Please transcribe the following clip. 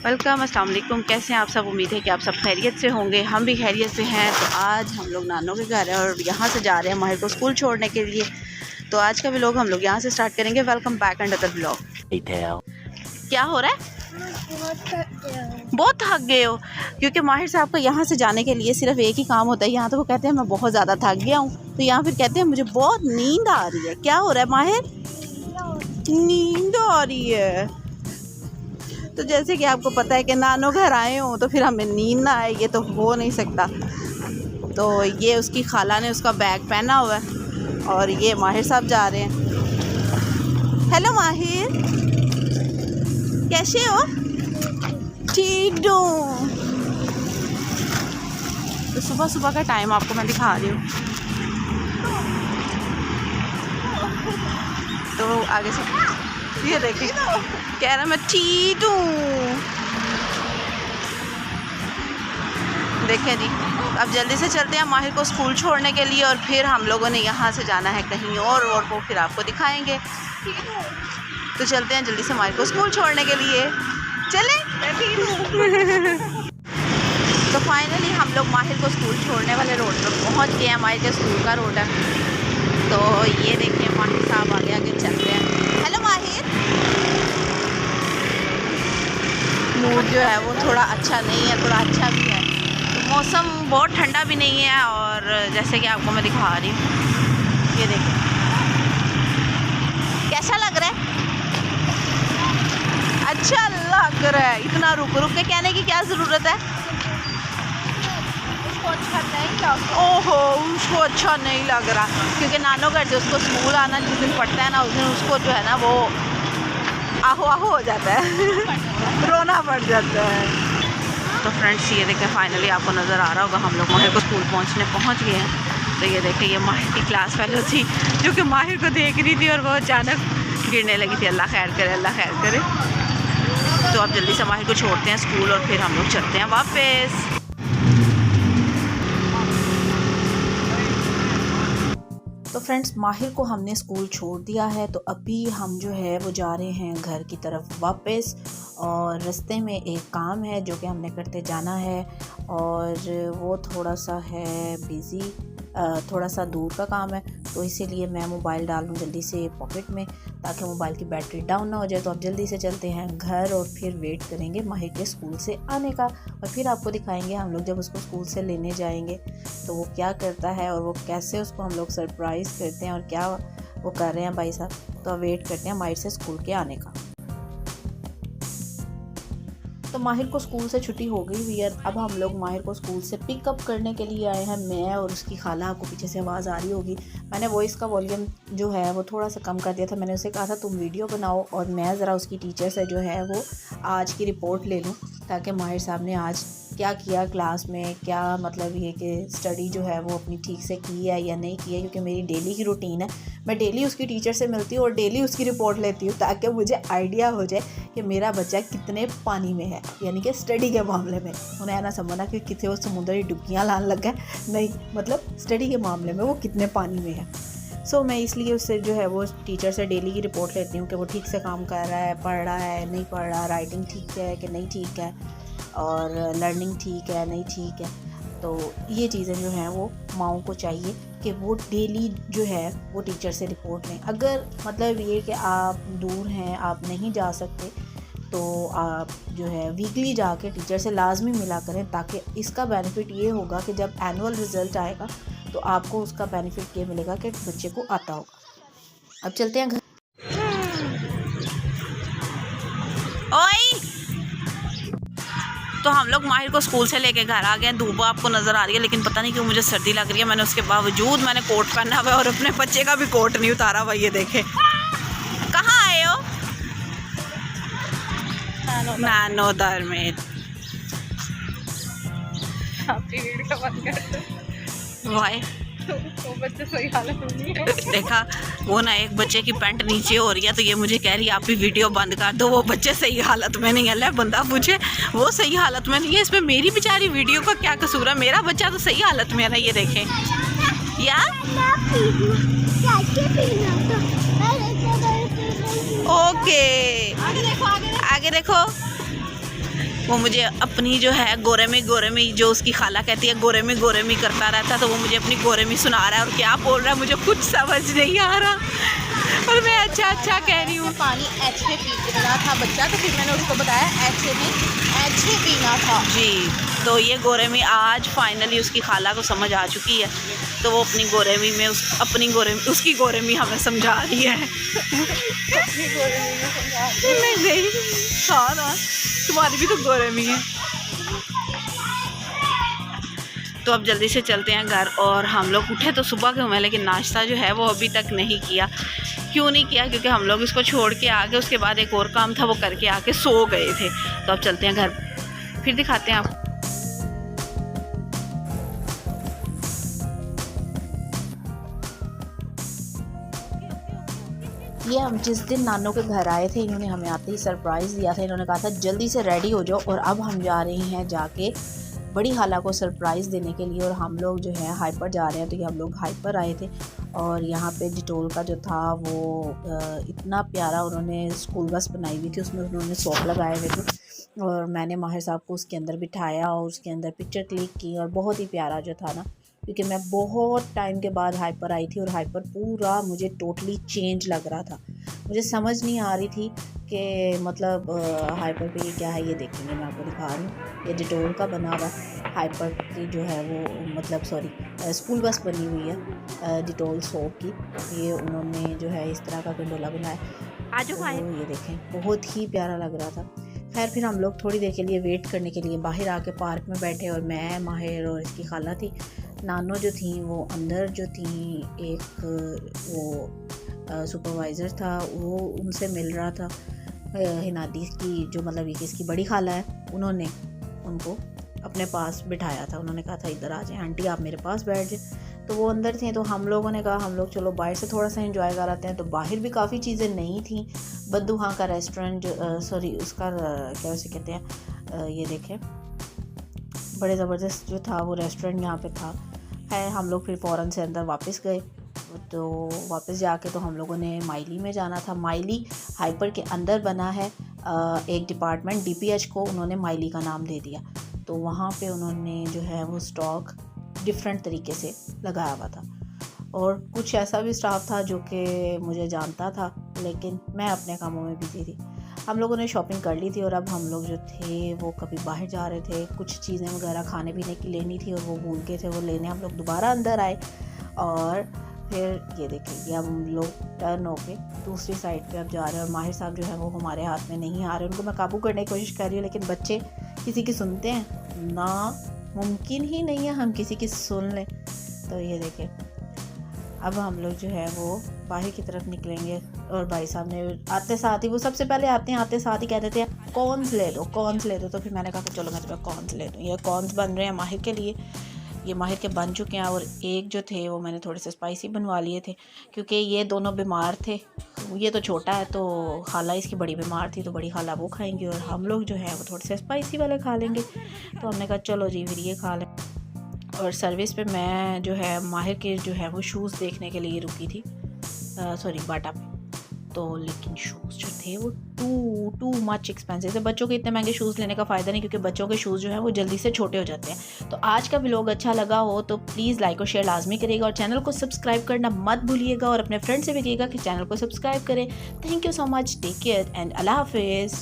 Welcome, अस्सलाम वालेकुम। कैसे हैं आप सब? उम्मीद है कि आप सब खैरियत से होंगे। हम भी खैरियत से हैं। तो आज हम लोग नानों के घर हैं और यहाँ से जा रहे हैं माहिर को स्कूल छोड़ने के लिए। तो आज का व्लॉग हम लोग यहाँ से स्टार्ट करेंगे। Welcome back and other vlog. क्या हो रहा है? बहुत थक गए हो? क्योंकि माहिर साहब को यहाँ से जाने के लिए सिर्फ एक ही काम होता है। यहाँ तो वो कहते हैं मैं बहुत ज़्यादा थक गया हूँ, तो यहाँ फिर कहते हैं मुझे बहुत नींद आ रही है। क्या हो रहा है माहिर? नींद आ रही है। तो जैसे कि आपको पता है कि नानो घर आए हों तो फिर हमें नींद ना आए, ये तो हो नहीं सकता। तो ये उसकी खाला ने उसका बैग पहना हुआ है और ये माहिर साहब जा रहे हैं। हेलो माहिर, कैसे हो? ठीक हूँ। तो सुबह सुबह का टाइम आपको मैं दिखा रही हूँ। तो आगे से ये देखिए, कह रहा मैं ठीक हूँ। देखें जी, अब जल्दी से चलते हैं माहिर को स्कूल छोड़ने के लिए और फिर हम लोगों ने यहाँ से जाना है कहीं और वो फिर आपको दिखाएंगे। तो चलते हैं जल्दी से माहिर को स्कूल छोड़ने के लिए। चलें? तो फाइनली हम लोग माहिर को स्कूल छोड़ने वाले रोड पर पहुँच गए हैं। माहिर के स्कूल का रोड है। तो ये देखिए माहिर साहब आगे आगे चल रहे हैं। हेलो माहिर। मूड जो है वो थोड़ा अच्छा नहीं है, थोड़ा अच्छा भी है। तो मौसम बहुत ठंडा भी नहीं है और जैसे कि आपको मैं दिखा रही हूँ, ये देखिए कैसा लग रहा है? अच्छा लग रहा है। इतना रुक रुक के कहने की क्या ज़रूरत है? अच्छा नहीं लग, ओहो उसको अच्छा नहीं लग रहा, क्योंकि नानो घर से उसको स्कूल आना जिस दिन पड़ता है ना, उस दिन उसको जो है ना वो आहो आहो हो जाता है रोना पड़ जाता है। तो फ्रेंड्स ये देखें, फाइनली आपको नज़र आ रहा होगा हम लोग माहिर को स्कूल पहुंच गए हैं। तो ये देखें, ये माहिर की क्लास फेलो थी जो कि माहिर को देख रही थी और वो अचानक गिरने लगी थी। अल्लाह खैर करे, अल्लाह खैर करे। तो अब जल्दी से माहिर को छोड़ते हैं स्कूल और फिर हम लोग चलते हैं वापस। तो फ्रेंड्स, माहिर को हमने स्कूल छोड़ दिया है। तो अभी हम जो है वो जा रहे हैं घर की तरफ वापस, और रास्ते में एक काम है जो कि हमने करते जाना है और वो थोड़ा सा है बिज़ी, थोड़ा सा दूर का काम है। तो इसीलिए मैं मोबाइल डाल लूँ जल्दी से पॉकेट में ताकि मोबाइल की बैटरी डाउन ना हो जाए। तो अब जल्दी से चलते हैं घर और फिर वेट करेंगे माहिर के स्कूल से आने का, और फिर आपको दिखाएंगे हम लोग जब उसको स्कूल से लेने जाएंगे तो वो क्या करता है और वो कैसे उसको हम लोग सरप्राइज़ करते हैं और क्या वो कर रहे हैं भाई साहब। तो अब वेट करते हैं माहिर से स्कूल के आने का। तो माहिर को स्कूल से छुट्टी हो गई हुई है। अब हम लोग माहिर को स्कूल से पिकअप करने के लिए आए हैं, मैं और उसकी खाला। आपको पीछे से आवाज़ आ रही होगी, मैंने वॉइस का वॉल्यूम जो है वो थोड़ा सा कम कर दिया था। मैंने उसे कहा था तुम वीडियो बनाओ और मैं ज़रा उसकी टीचर से जो है वो आज की रिपोर्ट ले लूँ, ताकि माहिर साहब ने आज क्या किया क्लास में, क्या मतलब ये कि स्टडी जो है वो अपनी ठीक से की है या नहीं की है। क्योंकि मेरी डेली की रूटीन है, मैं डेली उसकी टीचर से मिलती हूँ और डेली उसकी रिपोर्ट लेती हूँ, ताकि मुझे आइडिया हो जाए कि मेरा बच्चा कितने पानी में है, यानी कि स्टडी के मामले में। उन्हें ना समझना कि कितने वो समुद्री डुबकियाँ लाने लगा है, नहीं, मतलब स्टडी के मामले में वो कितने पानी में है। सो मैं इसलिए उससे जो है वो टीचर से डेली की रिपोर्ट लेती हूँ कि वो ठीक से काम कर रहा है, पढ़ रहा है नहीं पढ़ रहा, राइटिंग ठीक है कि नहीं ठीक है, और लर्निंग ठीक है नहीं ठीक है। तो ये चीज़ें जो हैं वो माँओं को चाहिए कि वो डेली जो है वो टीचर से रिपोर्ट लें। अगर मतलब ये कि आप दूर हैं, आप नहीं जा सकते, तो आप जो है वीकली जाके टीचर से लाजमी मिला करें, ताकि इसका बेनिफिट ये होगा कि जब एनुअल रिज़ल्ट आएगा तो आपको उसका बेनिफिट ये मिलेगा कि बच्चे को आता होगा। अब चलते हैं घर। ओए, तो हम लोग माहिर को स्कूल से लेके घर आ गए। धूप आपको नज़र आ रही है, लेकिन पता नहीं क्यों मुझे सर्दी लग रही है। मैंने उसके बावजूद मैंने कोट पहना हुआ है और अपने बच्चे का भी कोट नहीं उतारा हुआ। ये देखे, कहाँ आए हो? नानो दर में। वाई तो बच्चे सही हालत में नहीं है। देखा, वो ना एक बच्चे की पैंट नीचे हो रही है तो ये मुझे कह रही है आप भी वीडियो बंद कर दो, वो बच्चे सही हालत में नहीं है। ले बंदा पूछे वो सही हालत में नहीं है, इसमें मेरी बेचारी वीडियो का क्या कसूर है? मेरा बच्चा तो सही हालत में है ना। ये देखें यार, ओके आगे देखो वो मुझे अपनी जो है गोरेमी जो उसकी खाला कहती है गोरेमी करता रहता, तो वो मुझे अपनी गोरेमी सुना रहा है और क्या बोल रहा है मुझे कुछ समझ नहीं आ रहा और मैं अच्छा कह रही हूँ। पानी ऐसे पीना था बच्चा, तो फिर मैंने उसको बताया ऐसे पीना था जी। तो ये गोरेमी आज फाइनली उसकी खाला को समझ आ चुकी है, तो वो अपनी गोरेमी में उसकी गोरेमी हमें समझा रही है। नहीं हाँ ना, तुम्हारी भी तो गोरेमी है। तो अब जल्दी से चलते हैं घर। और हम लोग उठे तो सुबह के हुए, लेकिन नाश्ता जो है वो अभी तक नहीं किया। क्यों नहीं किया? क्योंकि हम लोग इसको छोड़ के आके उसके बाद एक और काम था वो करके आके सो गए थे। तो अब चलते हैं घर, फिर दिखाते हैं आपको। ये हम जिस दिन नानों के घर आए थे, इन्होंने हमें आते ही सरप्राइज़ दिया था। इन्होंने कहा था जल्दी से रेडी हो जाओ, और अब हम जा रहे हैं जाके बड़ी खाला को सरप्राइज़ देने के लिए। और हम लोग जो है हाइपर जा रहे हैं, तो ये हम लोग हाइपर आए थे। और यहाँ पे डिटोल का जो था वो इतना प्यारा उन्होंने स्कूल बस बनाई हुई थी, उसमें उन्होंने सॉप लगाए हुए थे। और मैंने माहिर साहब को उसके अंदर बिठाया और उसके अंदर पिक्चर क्लिक की, और बहुत ही प्यारा जो था ना, क्योंकि मैं बहुत टाइम के बाद हाइपर आई थी और हाइपर पूरा मुझे टोटली चेंज लग रहा था। मुझे समझ नहीं आ रही थी कि मतलब हाइपर पे ये क्या है। ये देखेंगे, मैं आपको दिखा रही हूँ। ये डिटोल का बना हुआ हाइपर की जो है वो मतलब स्कूल बस बनी हुई है डिटोल सोप की। ये उन्होंने जो है इस तरह का गंडोला बनाया। तो ये देखें, बहुत ही प्यारा लग रहा था। खैर फिर हम लोग थोड़ी देर के लिए वेट करने के लिए बाहर आके पार्क में बैठे, और मैं, माहिर और इसकी खाला थी। नानो जो थी वो अंदर जो थी, एक वो सुपरवाइज़र था वो उनसे मिल रहा था। हिनादी की जो मतलब ये किसकी बड़ी खाला है, उन्होंने उनको अपने पास बिठाया था। उन्होंने कहा था इधर आ जाए आंटी, आप मेरे पास बैठ जाए। तो वो अंदर थे, तो हम लोगों ने कहा हम लोग चलो बाहर से थोड़ा सा एंजॉय कराते हैं। तो बाहर भी काफ़ी चीज़ें नई थी। बद्दूहाँ का रेस्टोरेंट उसका क्या उसे कहते हैं, ये देखें बड़े ज़बरदस्त जो था वो रेस्टोरेंट यहाँ पे था। खैर हम लोग फिर फ़ौरन से अंदर वापस गए। तो वापस जाके तो हम लोगों ने माइली में जाना था। माइली हाइपर के अंदर बना है एक डिपार्टमेंट, DPH को उन्होंने माइली का नाम दे दिया। तो वहाँ पे उन्होंने जो है वो स्टॉक डिफरेंट तरीके से लगाया हुआ था, और कुछ ऐसा भी स्टाफ था जो कि मुझे जानता था, लेकिन मैं अपने कामों में बिजी थी। हम लोगों ने शॉपिंग कर ली थी, और अब हम लोग जो थे वो कभी बाहर जा रहे थे, कुछ चीज़ें वगैरह खाने पीने की लेनी थी और वो भूल गए थे वो लेने। हम लोग दोबारा अंदर आए, और फिर ये देखिए ये हम लोग टर्न होके दूसरी साइड पे अब जा रहे हैं। और माहिर साहब जो है वो हमारे हाथ में नहीं आ रहे, उनको मैं काबू करने की कोशिश कर रही हूँ, लेकिन बच्चे किसी की सुनते हैं ना, मुमकिन ही नहीं है हम किसी की सुन लें। तो ये देखें अब हम लोग जो है वो बाहर की तरफ निकलेंगे, और भाई साहब ने आते साथ ही, वो सबसे पहले आते साथ ही कहते थे कॉर्न्स ले दो। तो फिर मैंने कहा चलो मैं तुम्हें कॉर्न्स ले दूँ। ये कॉर्न्स बन रहे हैं माहिर के लिए, ये माहिर के बन चुके हैं। और एक जो थे वो मैंने थोड़े से स्पाइसी बनवा लिए थे, क्योंकि ये दोनों बीमार थे। ये तो छोटा है, तो खाला इसकी बड़ी बीमार थी, तो बड़ी खाला वो खाएंगी, और हम लोग जो है वो थोड़े से स्पाइसी वाले खा लेंगे। तो हमने कहा चलो जी फिर ये खा लें। और सर्विस पे मैं जो है माहिर के जो है वो शूज़ देखने के लिए रुकी थी, बाटा पे। तो लेकिन शूज़ जो थे वो टू मच एक्सपेंसिव थे। बच्चों के इतने महंगे शूज़ लेने का फ़ायदा नहीं, क्योंकि बच्चों के शूज़ जो हैं वो जल्दी से छोटे हो जाते हैं। तो आज का व्लॉग अच्छा लगा हो तो प्लीज़ लाइक और शेयर लाजमी करिएगा, और चैनल को सब्सक्राइब करना मत भूलिएगा, और अपने फ्रेंड से भी कहिएगा कि चैनल को सब्सक्राइब करें। Thank you so much, take care and अल्लाह हाफिज़।